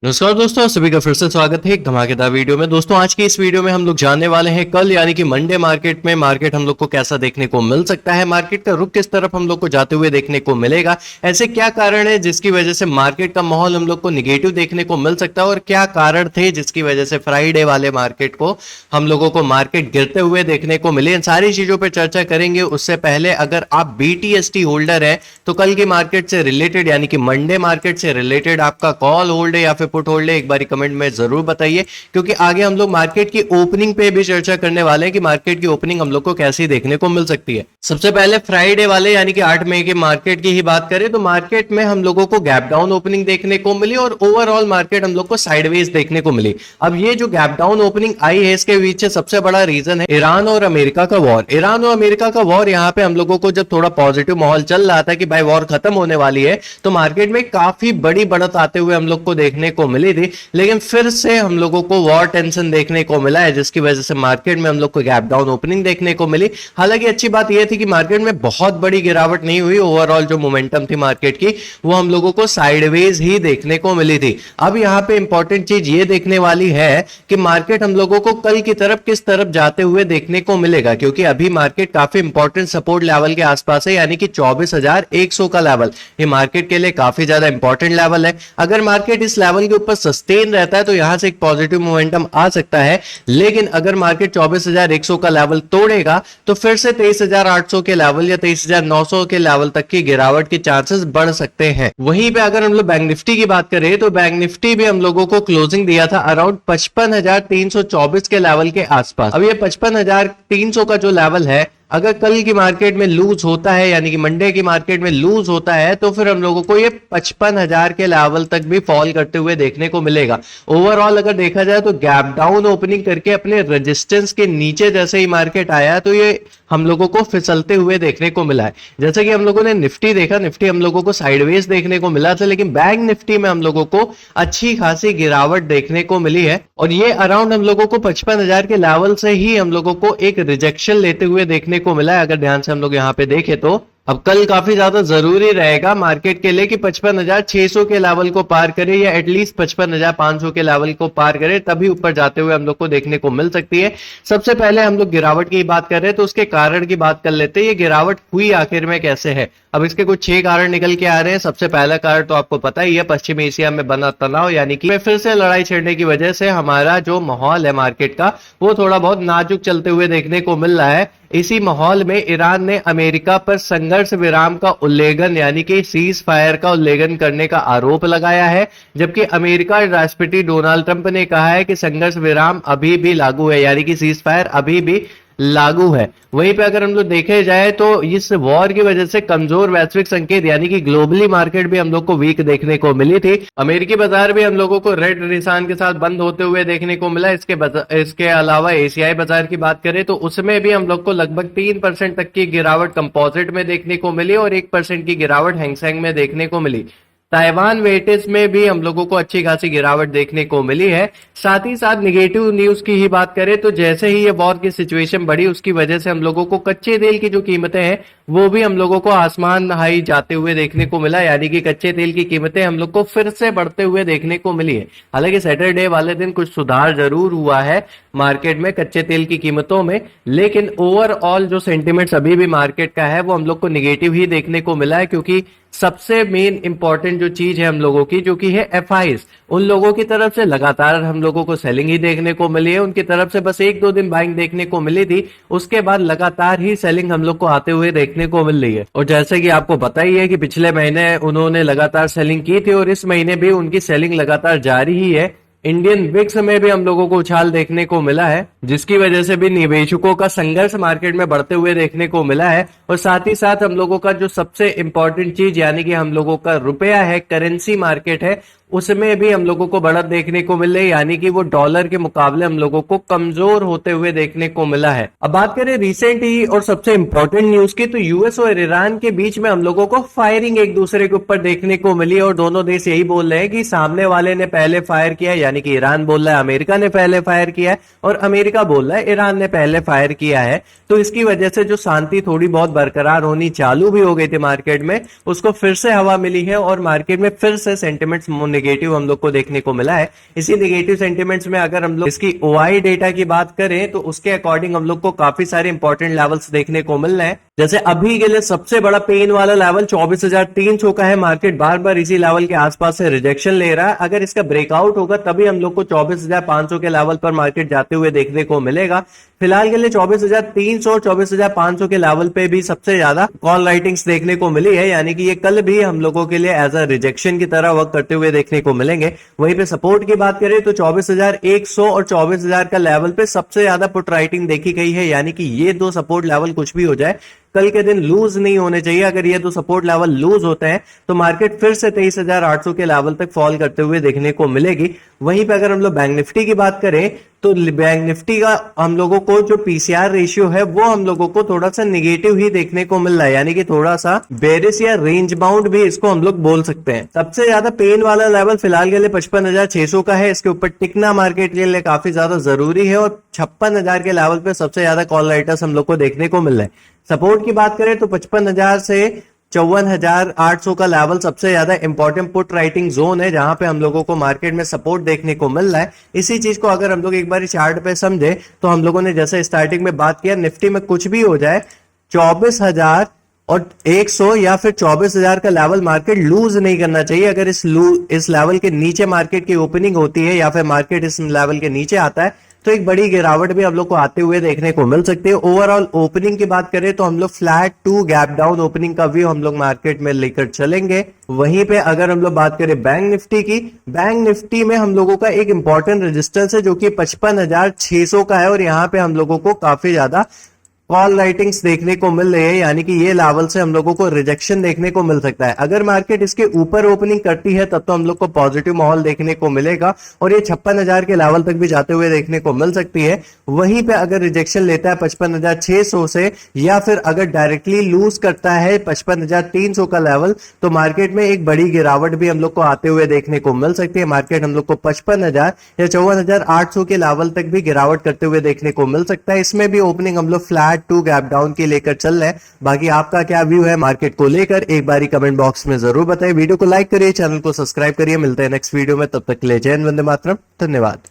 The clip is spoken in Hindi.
नमस्कार दोस्तों, सभी का फिर से स्वागत है एक धमाकेदार वीडियो में। दोस्तों आज की इस वीडियो में हम लोग जानने वाले हैं कल यानी कि मंडे मार्केट में मार्केट हम लोग को कैसा देखने को मिल सकता है, मार्केट का रुख किस तरफ हम लोग को जाते हुए देखने को मिलेगा, ऐसे क्या कारण है जिसकी वजह से मार्केट का माहौल हम लोग को निगेटिव देखने को मिल सकता है और क्या कारण थे जिसकी वजह से फ्राइडे वाले मार्केट को हम लोगों को मार्केट गिरते हुए देखने को मिले। इन सारी चीजों पर चर्चा करेंगे। उससे पहले अगर आप BTST होल्डर है तो कल की मार्केट से रिलेटेड यानी कि मंडे मार्केट से रिलेटेड आपका कॉल होल्ड है या फिर पुट होल्ड है, एक बार कमेंट में जरूर बताइए, क्योंकि आगे हम लोग मार्केट की ओपनिंग पे भी चर्चा करने वाले हैं कि मार्केट की ओपनिंग हम लोग को कैसी देखने को मिल सकती है। सबसे पहले फ्राइडे वाले यानी कि 8 मई के मार्केट की ही बात करें तो मार्केट में हम लोगों को गैप डाउन ओपनिंग देखने को मिली और ओवरऑल मार्केट हम लोग को साइडवेज देखने को मिली। अब ये जो गैप डाउन ओपनिंग आई है इसके पीछे सबसे बड़ा रीजन है ईरान और अमेरिका का वॉर। ईरान और अमेरिका का वॉर यहाँ पे हम लोगों को जब थोड़ा पॉजिटिव माहौल चल रहा था कि भाई वॉर खत्म होने वाली है तो मार्केट में काफी बड़ी बढ़त आते हुए हम लोग को देखने को मिली थी, लेकिन फिर से हम लोगों को वॉर टेंशन देखने को मिला है जिसकी वजह से मार्केट में हम लोग को गैप डाउन ओपनिंग देखने को मिली। हालांकि अच्छी बात यह थी कि मार्केट में बहुत बड़ी गिरावट नहीं हुई, ओवरऑल जो मोमेंटम थी मार्केट की वो हम लोगों को साइडवेज ही देखने को मिली थी। अब यहाँ पे इंपॉर्टेंट चीज ये देखने वाली है कि मार्केट हम लोगों को कल की तरफ किस तरफ जाते हुए देखने को मिलेगा, क्योंकि अभी मार्केट काफी इंपॉर्टेंट सपोर्ट लेवल के आसपास है यानी कि 24,100 का लेवल। ये मार्केट के लिए काफी ज्यादा इंपॉर्टेंट लेवल है। अगर मार्केट इस लेवल के ऊपर सस्टेन रहता है तो यहां से एक पॉजिटिव मोमेंटम आ सकता है, लेकिन अगर मार्केट 24,100 का लेवल तोड़ेगा तो फिर से 23,800 के लेवल या 23,900 के लेवल तक की गिरावट के चांसेस बढ़ सकते हैं। वहीं पे अगर हम लोग बैंक निफ्टी की बात करें तो बैंक निफ्टी भी हम लोगों को क्लोजिंग दिया था अराउंड 55,324 के लेवल के आसपास। अब ये 55,300 का जो लेवल है अगर कल की मार्केट में लूज होता है यानी कि मंडे की मार्केट में लूज होता है तो फिर हम लोगों को ये 55,000 के लेवल तक भी फॉल करते हुए देखने को मिलेगा। ओवरऑल अगर देखा जाए तो गैप डाउन ओपनिंग करके अपने रेजिस्टेंस के नीचे जैसे ही मार्केट आया तो ये हम लोगों को फिसलते हुए देखने को मिला है। जैसे कि हम लोगों ने निफ्टी देखा, निफ्टी हम लोगों को साइडवेज देखने को मिला था, लेकिन बैंक निफ्टी में हम लोगों को अच्छी खासी गिरावट देखने को मिली है और ये अराउंड हम लोगों को 55,000 के लेवल से ही हम लोगों को एक रिजेक्शन लेते हुए देखने को मिला है। अगर ध्यान से हम लोग यहाँ पे देखें तो अब कल काफी ज्यादा जरूरी रहेगा मार्केट के लिए कि 55,600 के लेवल को पार करे या एटलीस्ट 55,500 के लेवल को पार करे, तभी ऊपर जाते हुए हम लोग को देखने को मिल सकती है। सबसे पहले हम लोग गिरावट की बात कर रहे हैं तो उसके कारण की बात कर लेते हैं। ये गिरावट हुई आखिर में कैसे है? अब इसके कुछ 6 कारण निकल के आ रहे हैं। सबसे पहला कारण तो आपको पता ही है, पश्चिमी एशिया में बना तनाव यानी कि फिर से लड़ाई छिड़ने की वजह से हमारा जो माहौल है मार्केट का वो थोड़ा बहुत नाजुक चलते हुए देखने को मिल रहा है। इसी माहौल में ईरान ने अमेरिका पर संघर्ष विराम का उल्लंघन यानी कि सीज फायर का उल्लंघन करने का आरोप लगाया है, जबकि अमेरिका राष्ट्रपति डोनाल्ड ट्रंप ने कहा है कि संघर्ष विराम अभी भी लागू है यानी कि सीज फायर अभी भी लागू है। वहीं पे अगर हम लोग देखे जाए तो इस वॉर की वजह से कमजोर वैश्विक संकेत यानी कि ग्लोबली मार्केट भी हम लोग को वीक देखने को मिली थी। अमेरिकी बाजार भी हम लोगों को रेड निशान के साथ बंद होते हुए देखने को मिला। इसके अलावा एशियाई बाजार की बात करें तो उसमें भी हम लोग को लगभग 3% तक की गिरावट कंपोजिट में देखने को मिली और 1% की गिरावट हैंगसेंग में देखने को मिली। ताइवान वेटेज में भी हम लोगों को अच्छी खासी गिरावट देखने को मिली है। साथ ही साथ निगेटिव न्यूज की ही बात करें तो जैसे ही ये वॉर की सिचुएशन बढ़ी उसकी वजह से हम लोगों को कच्चे तेल की जो कीमतें हैं वो भी हम लोगों को आसमान हाई जाते हुए देखने को मिला, यानी कि कच्चे तेल की कीमतें हम लोग को फिर से बढ़ते हुए देखने को मिली है। हालांकि सैटरडे वाले दिन कुछ सुधार जरूर हुआ है मार्केट में कच्चे तेल की कीमतों में, लेकिन ओवरऑल जो सेंटिमेंट्स अभी भी मार्केट का है वो हम लोग को निगेटिव ही देखने को मिला है, क्योंकि सबसे मेन इंपॉर्टेंट जो चीज है हम लोगों की जो कि है एफआईज, उन लोगों की तरफ से लगातार हम लोगों को सेलिंग ही देखने को मिली है। उनकी तरफ से बस 1-2 दिन बाइंग देखने को मिली थी, उसके बाद लगातार ही सेलिंग हम लोग को आते हुए देखने को मिल रही है। और जैसे कि आपको पता ही है कि पिछले महीने उन्होंने लगातार सेलिंग की थी और इस महीने भी उनकी सेलिंग लगातार जारी ही है। इंडियन विक्स में भी हम लोगों को उछाल देखने को मिला है, जिसकी वजह से भी निवेशकों का संघर्ष मार्केट में बढ़ते हुए देखने को मिला है। और साथ ही साथ हम लोगों का जो सबसे इंपॉर्टेंट चीज यानी कि हम लोगों का रुपया है, करेंसी मार्केट है, उसमें भी हम लोगों को बढ़त देखने को मिल रही, यानी कि वो डॉलर के मुकाबले हम लोगों को कमजोर होते हुए देखने को मिला है। अब बात करें रिसेंट ही और सबसे इंपॉर्टेंट न्यूज की तो यूएस और ईरान के बीच में हम लोगों को फायरिंग एक दूसरे के ऊपर देखने को मिली और दोनों देश यही बोल रहे हैं कि सामने वाले ने पहले फायर किया, यानी कि ईरान बोल रहा है अमेरिका ने पहले फायर किया है और अमेरिका बोल रहा है ईरान ने पहले फायर किया है। तो इसकी वजह से जो शांति थोड़ी बहुत बरकरार होनी चालू भी हो गई थी मार्केट में, उसको फिर से हवा मिली है और मार्केट में फिर से सेंटिमेंट्स नेगेटिव हम लोग को देखने को मिला है। इसी नेगेटिव सेंटिमेंट्स में अगर हम लोग इसकी ओआई डेटा की बात करें तो उसके अकॉर्डिंग हम लोग को काफी सारे इंपॉर्टेंट लेवल्स देखने को मिल रहे हैं। जैसे अभी के लिए सबसे बड़ा पेन वाला लेवल 24,300 का है। मार्केट बार बार इसी लेवल के आसपास से रिजेक्शन ले रहा है। अगर इसका ब्रेकआउट होगा तभी हम लोग को 24,500 के लेवल पर मार्केट जाते हुए देखने को मिलेगा। फिलहाल के लिए 24,300 और 24,500 के लेवल पे भी सबसे ज्यादा कॉल राइटिंग्स देखने को मिली है, यानी कि ये कल भी हम लोगों के लिए एज अ रिजेक्शन की तरह वर्क करते हुए देखने को मिलेंगे। वहीं पे सपोर्ट की बात करें तो 24,100 और 24,000 का लेवल पे सबसे ज्यादा पुट राइटिंग देखी गई है, यानी कि ये दो सपोर्ट लेवल कुछ भी हो जाए कल के दिन लूज नहीं होने चाहिए। अगर ये दो सपोर्ट लेवल लूज होते हैं तो मार्केट फिर से 23,800 के लेवल तक फॉल करते हुए देखने को मिलेगी। वहीं पे अगर हम लोग बैंक निफ्टी की बात करें तो बैंक निफ्टी का हम लोगों को जो पीसीआर रेशियो है वो हम लोगों को थोड़ा सा निगेटिव ही देखने को मिल रहा है, यानी कि थोड़ा सा बेरिश या रेंज बाउंड भी इसको हम लोग बोल सकते हैं। सबसे ज्यादा पेन वाला लेवल फिलहाल के लिए 55,600 का है। इसके ऊपर टिकना मार्केट के लिए काफी ज्यादा जरूरी है और 56,000 के लेवल पे सबसे ज्यादा कॉल राइटर्स हम लोग को देखने को मिल रहे हैं। सपोर्ट की बात करें तो 55,000 से 54,800 का लेवल सबसे ज्यादा इंपॉर्टेंट पुट राइटिंग जोन है, जहां पे हम लोगों को मार्केट में सपोर्ट देखने को मिल रहा है। इसी चीज को अगर हम लोग एक बार चार्ट पे समझे तो हम लोगों ने जैसे स्टार्टिंग में बात किया, निफ्टी में कुछ भी हो जाए 24,100 या फिर 24,000 का लेवल मार्केट लूज नहीं करना चाहिए। अगर इस लेवल के नीचे मार्केट की ओपनिंग होती है या फिर मार्केट इस लेवल के नीचे आता है तो एक बड़ी गिरावट भी हम लोग को आते हुए देखने को मिल सकती है। ओवरऑल ओपनिंग की बात करें तो हम लोग flat to gap down opening का व्यू हम लोग मार्केट में लेकर चलेंगे। वहीं पे अगर हम लोग बात करें बैंक निफ्टी की, बैंक निफ्टी में हम लोगों का एक इंपॉर्टेंट रेजिस्टेंस है जो कि 55,600 का है और यहाँ पे हम लोगों को काफी ज्यादा कॉल राइटिंग्स देखने को मिल रही है, यानी कि ये लेवल से हम लोगों को रिजेक्शन देखने को मिल सकता है। अगर मार्केट इसके ऊपर ओपनिंग करती है तब तो हम लोग को पॉजिटिव माहौल देखने को मिलेगा और ये 56,000 के लेवल तक भी जाते हुए देखने को मिल सकती है। वहीं पे अगर रिजेक्शन लेता है 55,600 से या फिर अगर डायरेक्टली लूज करता है 55,300 का लेवल तो मार्केट में एक बड़ी गिरावट भी हम लोग को आते हुए देखने को मिल सकती है। मार्केट हम लोग को 55,000 या 54,800 के लेवल तक भी गिरावट करते हुए देखने को मिल सकता है। इसमें भी ओपनिंग हम लोग फ्लैट टू गैप डाउन के लेकर चल रहे हैं। बाकी आपका क्या व्यू है मार्केट को लेकर एक बारी कमेंट बॉक्स में जरूर बताइए। वीडियो को लाइक करिए, चैनल को सब्सक्राइब करिए। मिलते हैं नेक्स्ट वीडियो में, तब तक के लिए जय हिंद, वंदे मातरम, धन्यवाद।